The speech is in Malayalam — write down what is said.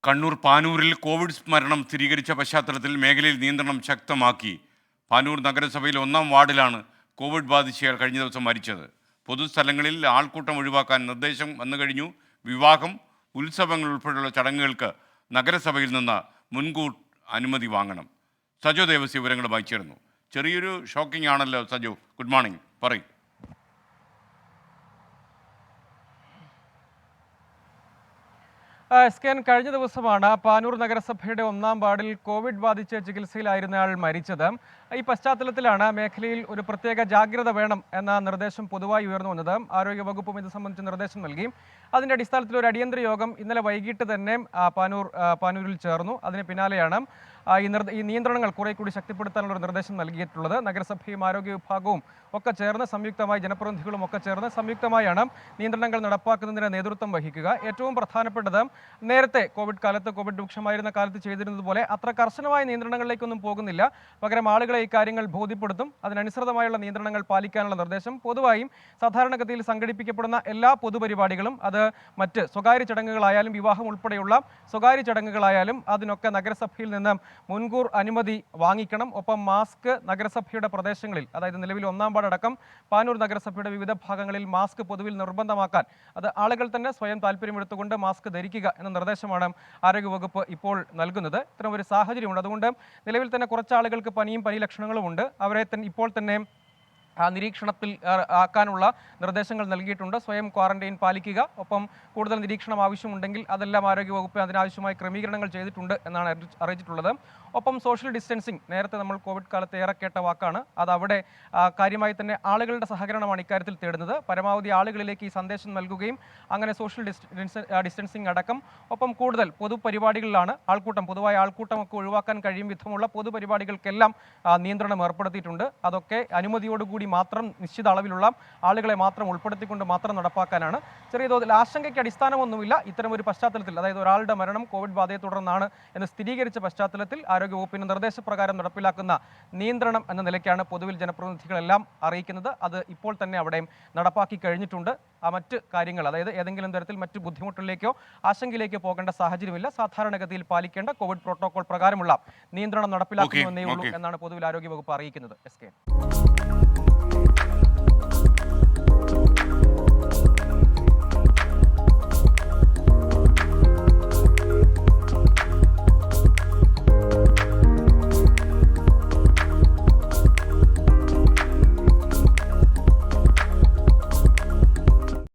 കണ്ണൂർ പാനൂരിൽ കോവിഡ് മരണം സ്ഥിരീകരിച്ച പശ്ചാത്തലത്തിൽ മേഖലയിൽ നിയന്ത്രണം ശക്തമാക്കി. പാനൂർ നഗരസഭയിൽ 1-ാം വാർഡിലാണ് കോവിഡ് ബാധിച്ചയാൾ കഴിഞ്ഞ ദിവസം മരിച്ചത്. പൊതുസ്ഥലങ്ങളിൽ ആൾക്കൂട്ടം ഒഴിവാക്കാൻ നിർദ്ദേശം വന്നു കഴിഞ്ഞു. വിവാഹം, ഉത്സവങ്ങൾ ഉൾപ്പെടെയുള്ള ചടങ്ങുകൾക്ക് നഗരസഭയിൽ നിന്ന് മുൻകൂർ അനുമതി വാങ്ങണം. സജോ ദേവസ്യ വിവരങ്ങളുമായി ചേർന്നു. ചെറിയൊരു ഷോക്കിംഗ് ആണല്ലോ സജോ. ഗുഡ് മോർണിംഗ്, പറയും. എസ്കെൻ, കഴിഞ്ഞ ദിവസമാണ് പാനൂർ നഗരസഭയുടെ 1-ാം വാർഡിൽ കോവിഡ് ബാധിച്ച് ചികിത്സയിലായിരുന്നയാൾ മരിച്ചത്. ഈ പശ്ചാത്തലത്തിലാണ് മേഖലയിൽ ഒരു പ്രത്യേക ജാഗ്രത വേണം എന്ന നിർദ്ദേശം പൊതുവായി ഉയർന്നു വന്നത്. ആരോഗ്യവകുപ്പും ഇത് സംബന്ധിച്ച് നിർദ്ദേശം നൽകി. അതിൻ്റെ അടിസ്ഥാനത്തിൽ ഒരു അടിയന്തര യോഗം ഇന്നലെ വൈകിട്ട് തന്നെ പാനൂരിൽ ചേർന്നു. അതിന് പിന്നാലെയാണ് ഈ നിയന്ത്രണങ്ങൾ കുറെ കൂടി ശക്തിപ്പെടുത്താനുള്ള ഒരു നിർദ്ദേശം നൽകിയിട്ടുള്ളത്. നഗരസഭയും ആരോഗ്യ വിഭാഗവും ഒക്കെ ചേർന്ന് സംയുക്തമായി, ജനപ്രതിനിധികളും ഒക്കെ ചേർന്ന് സംയുക്തമായാണ് നിയന്ത്രണങ്ങൾ നടപ്പാക്കുന്നതിന് നേതൃത്വം വഹിക്കുക. ഏറ്റവും പ്രധാനപ്പെട്ടത്, നേരത്തെ കോവിഡ് കാലത്ത്, കോവിഡ് രൂക്ഷമായിരുന്ന കാലത്ത് ചെയ്തിരുന്നത് പോലെ അത്ര കർശനമായ നിയന്ത്രണങ്ങളിലേക്കൊന്നും പോകുന്നില്ല. പകരം ആളുകളെ ഇക്കാര്യങ്ങൾ ബോധ്യപ്പെടുത്തും. അതിനനുസൃതമായുള്ള നിയന്ത്രണങ്ങൾ പാലിക്കാനുള്ള നിർദ്ദേശം. പൊതുവായും സാധാരണഗതിയിൽ സംഘടിപ്പിക്കപ്പെടുന്ന എല്ലാ പൊതുപരിപാടികളും, അത് മറ്റ് സ്വകാര്യ ചടങ്ങുകളായാലും വിവാഹം ഉൾപ്പെടെയുള്ള സ്വകാര്യ ചടങ്ങുകളായാലും, അതിനൊക്കെ നഗരസഭയിൽ നിന്ന് മുൻകൂർ അനുമതി വാങ്ങിക്കണം. ഒപ്പം മാസ്ക് നഗരസഭയുടെ പ്രദേശങ്ങളിൽ, അതായത് നിലവിൽ 1-ാം വാർഡ് അടക്കം പാനൂർ നഗരസഭയുടെ വിവിധ ഭാഗങ്ങളിൽ മാസ്ക് പൊതുവിൽ നിർബന്ധമാക്കാൻ, അത് ആളുകൾ തന്നെ സ്വയം താല്പര്യമെടുത്തുകൊണ്ട് മാസ്ക് ധരിക്കുക എന്ന നിർദ്ദേശമാണ് ആരോഗ്യവകുപ്പ് ഇപ്പോൾ നൽകുന്നത്. ഇത്തരം ഒരു സാഹചര്യമുണ്ട്. അതുകൊണ്ട് നിലവിൽ തന്നെ കുറച്ച് ആളുകൾക്ക് പനിയും പനി ലക്ഷണങ്ങളുമുണ്ട്. അവരെ ഇപ്പോൾ തന്നെ നിരീക്ഷണത്തിൽ ആക്കാനുള്ള നിർദ്ദേശങ്ങൾ നൽകിയിട്ടുണ്ട്. സ്വയം ക്വാറന്റൈൻ പാലിക്കുക. ഒപ്പം കൂടുതൽ നിരീക്ഷണം ആവശ്യമുണ്ടെങ്കിൽ അതെല്ലാം ആരോഗ്യവകുപ്പ് അതിനാവശ്യമായ ക്രമീകരണങ്ങൾ ചെയ്തിട്ടുണ്ട് എന്നാണ് അറിയിച്ചിട്ടുള്ളത്. ഒപ്പം സോഷ്യൽ ഡിസ്റ്റൻസിങ്, നേരത്തെ നമ്മൾ കോവിഡ് കാലത്ത് ഏറെ കേട്ട വാക്കാണ്. അത് അവിടെ കാര്യമായി തന്നെ ആളുകളുടെ സഹകരണമാണ് ഇക്കാര്യത്തിൽ തേടുന്നത്. പരമാവധി ആളുകളിലേക്ക് ഈ സന്ദേശം നൽകുകയും അങ്ങനെ സോഷ്യൽ ഡിസ്റ്റൻസിങ് അടക്കം, ഒപ്പം കൂടുതൽ പൊതുപരിപാടികളിലാണ് പൊതുവായ ആൾക്കൂട്ടമൊക്കെ ഒഴിവാക്കാൻ കഴിയും വിധമുള്ള പൊതുപരിപാടികൾക്കെല്ലാം നിയന്ത്രണം ഏർപ്പെടുത്തിയിട്ടുണ്ട്. അതൊക്കെ അനുമതിയോടുകൂടി മാത്രം, നിശ്ചിത അളവിലുള്ള ആളുകളെ മാത്രം ഉൾപ്പെടുത്തിക്കൊണ്ട് മാത്രം നടപ്പാക്കാനാണ്. ചെറിയ തോതിൽ ആശങ്കയ്ക്ക് അടിസ്ഥാനമൊന്നുമില്ല. ഇത്തരം ഒരു പശ്ചാത്തലത്തിൽ, അതായത് ഒരാളുടെ മരണം കോവിഡ് ബാധയെ തുടർന്നാണ് എന്ന് സ്ഥിരീകരിച്ച പശ്ചാത്തലത്തിൽ ആരോഗ്യവകുപ്പിന്റെ നിർദ്ദേശപ്രകാരം നടപ്പിലാക്കുന്ന നിയന്ത്രണം എന്ന നിലയ്ക്കാണ് പൊതുവിൽ ജനപ്രതിനിധികളെല്ലാം അറിയിക്കുന്നത്. അത് ഇപ്പോൾ തന്നെ അവിടെ നടപ്പാക്കി കഴിഞ്ഞിട്ടുണ്ട്. മറ്റ് കാര്യങ്ങൾ, അതായത് ഏതെങ്കിലും തരത്തിൽ മറ്റ് ബുദ്ധിമുട്ടിലേക്കോ ആശങ്കയിലേക്കോ പോകേണ്ട സാഹചര്യമില്ല. സാധാരണഗതിയിൽ പാലിക്കേണ്ട കോവിഡ് പ്രോട്ടോകോൾ പ്രകാരമുള്ള നിയന്ത്രണം നടപ്പിലാക്കുന്നേ ഉള്ളൂ എന്നാണ് പൊതുവിൽ ആരോഗ്യവകുപ്പ് അറിയിക്കുന്നത്. S K.